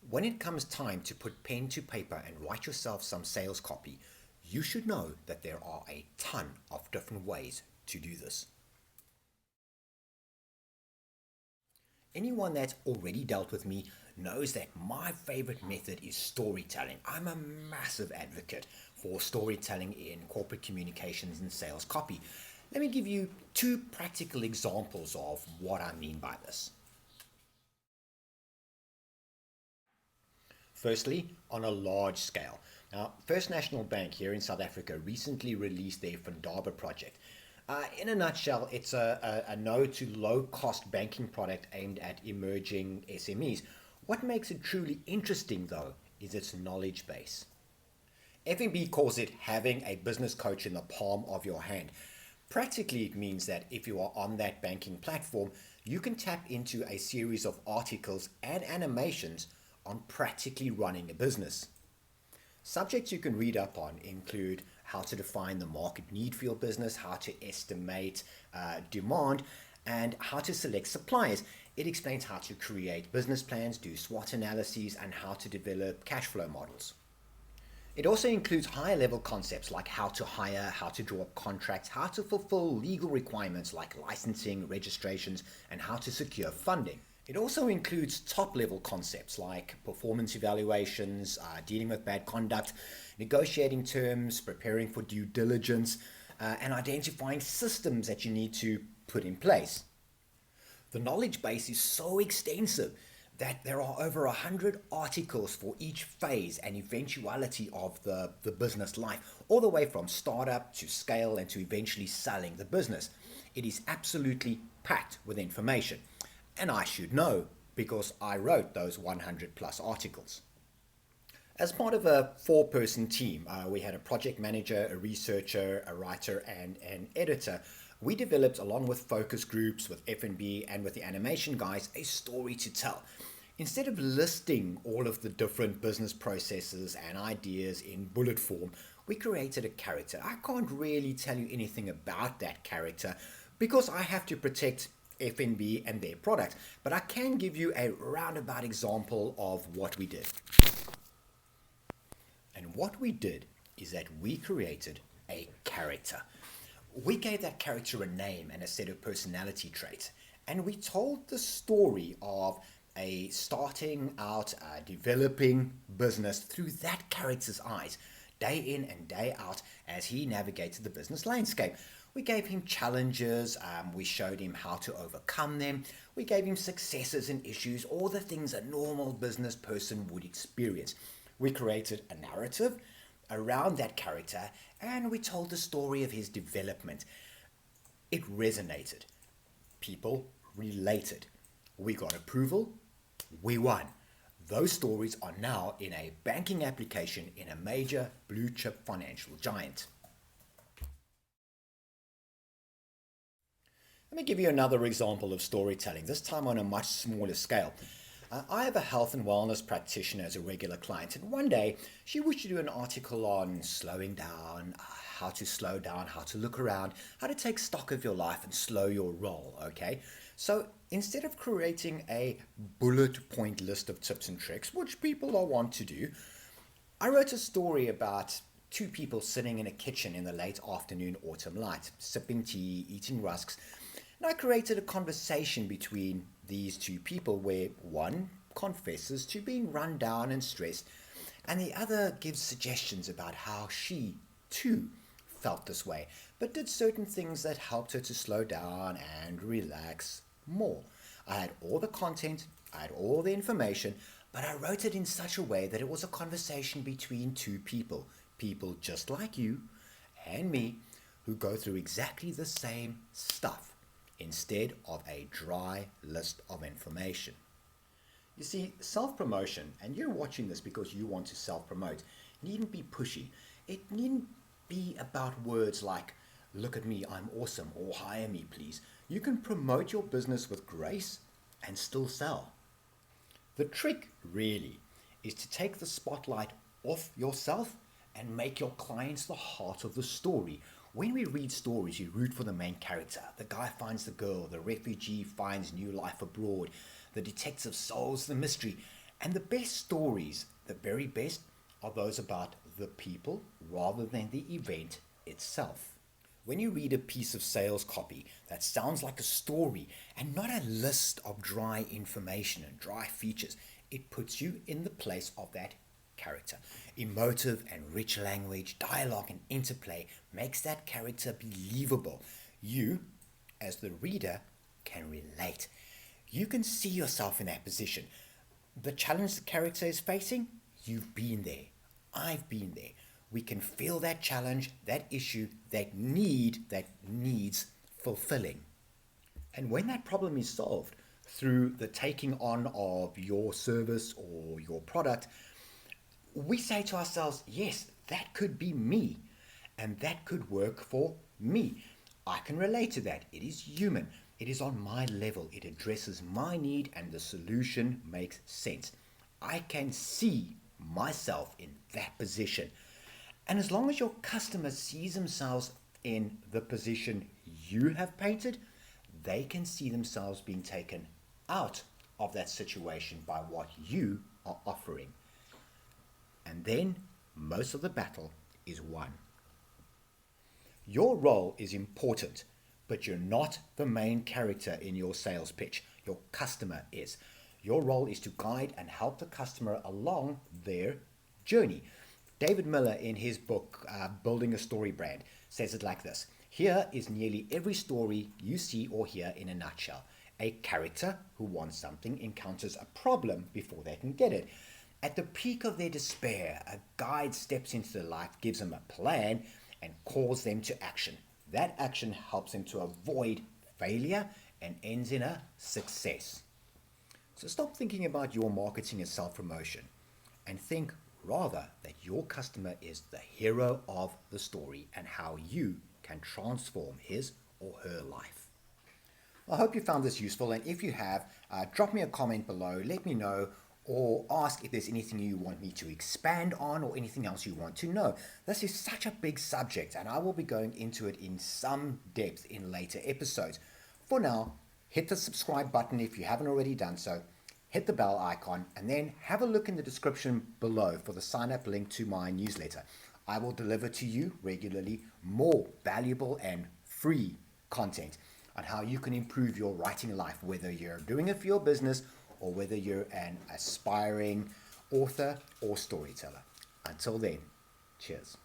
When it comes time to put pen to paper and write yourself some sales copy, you should know that there are a ton of different ways to do this. Anyone that's already dealt with me knows that my favorite method is storytelling. I'm a massive advocate for storytelling in corporate communications and sales copy. Let me give you two practical examples of what I mean by this. Firstly, on a large scale. Now, First National Bank here in South Africa recently released their Fundaba project. In a nutshell, it's a no to low cost banking product aimed at emerging SMEs. What makes it truly interesting, though, is its knowledge base. FNB calls it having a business coach in the palm of your hand. Practically, it means that if you are on that banking platform, you can tap into a series of articles and animations on practically running a business. Subjects you can read up on include how to define the market need for your business, how to estimate demand, and how to select suppliers. It explains how to create business plans, do SWOT analyses, and how to develop cash flow models. It also includes higher level concepts like how to hire, how to draw up contracts, how to fulfill legal requirements like licensing, registrations, and how to secure funding. It also includes top level concepts like performance evaluations, dealing with bad conduct, negotiating terms, preparing for due diligence, and identifying systems that you need to put in place. The knowledge base is so extensive that there are over 100 articles for each phase and eventuality of the business life, all the way from startup to scale and to eventually selling the business. It is absolutely packed with information. And I should know because I wrote those 100 plus articles. As part of a 4-person team, we had a project manager, a researcher, a writer, and an editor. We developed, along with focus groups, with F&B, and with the animation guys, a story to tell. Instead of listing all of the different business processes and ideas in bullet form, we created a character. I can't really tell you anything about that character because I have to protect F&B and their product, but I can give you a roundabout example of what we did. And what we did is that we created a character. We gave that character a name and a set of personality traits, and we told the story of a starting out, developing business through that character's eyes, day in and day out as he navigated the business landscape. We gave him challenges, we showed him how to overcome them, we gave him successes and issues, all the things a normal business person would experience. We created a narrative around that character and we told the story of his development. It resonated. People related. We got approval. We won. Those stories are now in a banking application in a major blue chip financial giant. Let me give you another example of storytelling, this time on a much smaller scale. I have a health and wellness practitioner as a regular client, and one day she wished to do an article on slowing down, how to slow down, how to look around, how to take stock of your life and slow your roll, okay? So instead of creating a bullet point list of tips and tricks, which people are wont to do, I wrote a story about two people sitting in a kitchen in the late afternoon autumn light, sipping tea, eating rusks. And I created a conversation between these two people where one confesses to being run down and stressed, and the other gives suggestions about how she, too, felt this way, but did certain things that helped her to slow down and relax more. I had all the content, I had all the information, but I wrote it in such a way that it was a conversation between two people, people just like you and me, who go through exactly the same stuff, instead of a dry list of information. You see, self-promotion, and you're watching this because you want to self-promote, needn't be pushy. It needn't be about words like, look at me, I'm awesome, or hire me, please. You can promote your business with grace and still sell. The trick, really, is to take the spotlight off yourself and make your clients the heart of the story. When we read stories, you root for the main character. The guy finds the girl, the refugee finds new life abroad, the detective solves the mystery, And the best stories, the very best, are those about the people rather than the event itself. When you read a piece of sales copy that sounds like a story and not a list of dry information and dry features, it puts you in the place of that character. Emotive and rich language, dialogue and interplay makes that character believable. You, as the reader, can relate. You can see yourself in that position. The challenge the character is facing, you've been there. I've been there. We can feel that challenge, that issue, that needs fulfilling. And when that problem is solved through the taking on of your service or your product, we say to ourselves, yes, that could be me, and that could work for me. I can relate to that. It is human. It is on my level. It addresses my need, and the solution makes sense. I can see myself in that position. And as long as your customer sees themselves in the position you have painted, they can see themselves being taken out of that situation by what you are offering. And then most of the battle is won. Your role is important, but you're not the main character in your sales pitch. Your customer is. Your role is to guide and help the customer along their journey. David Miller, in his book, Building a Story Brand, says it like this. Here is nearly every story you see or hear in a nutshell. A character who wants something encounters a problem before they can get it. At the peak of their despair, a guide steps into their life, gives them a plan, and calls them to action. That action helps them to avoid failure and ends in a success. So stop thinking about your marketing as self-promotion and think rather that your customer is the hero of the story and how you can transform his or her life. I hope you found this useful, and if you have, drop me a comment below, let me know, or ask if there's anything you want me to expand on or anything else you want to know. This is such a big subject, and I will be going into it in some depth in later episodes. For now, hit the subscribe button if you haven't already done so, hit the bell icon, and then have a look in the description below for the sign up link to my newsletter. I will deliver to you regularly more valuable and free content on how you can improve your writing life, whether you're doing it for your business or whether you're an aspiring author or storyteller. Until then, cheers.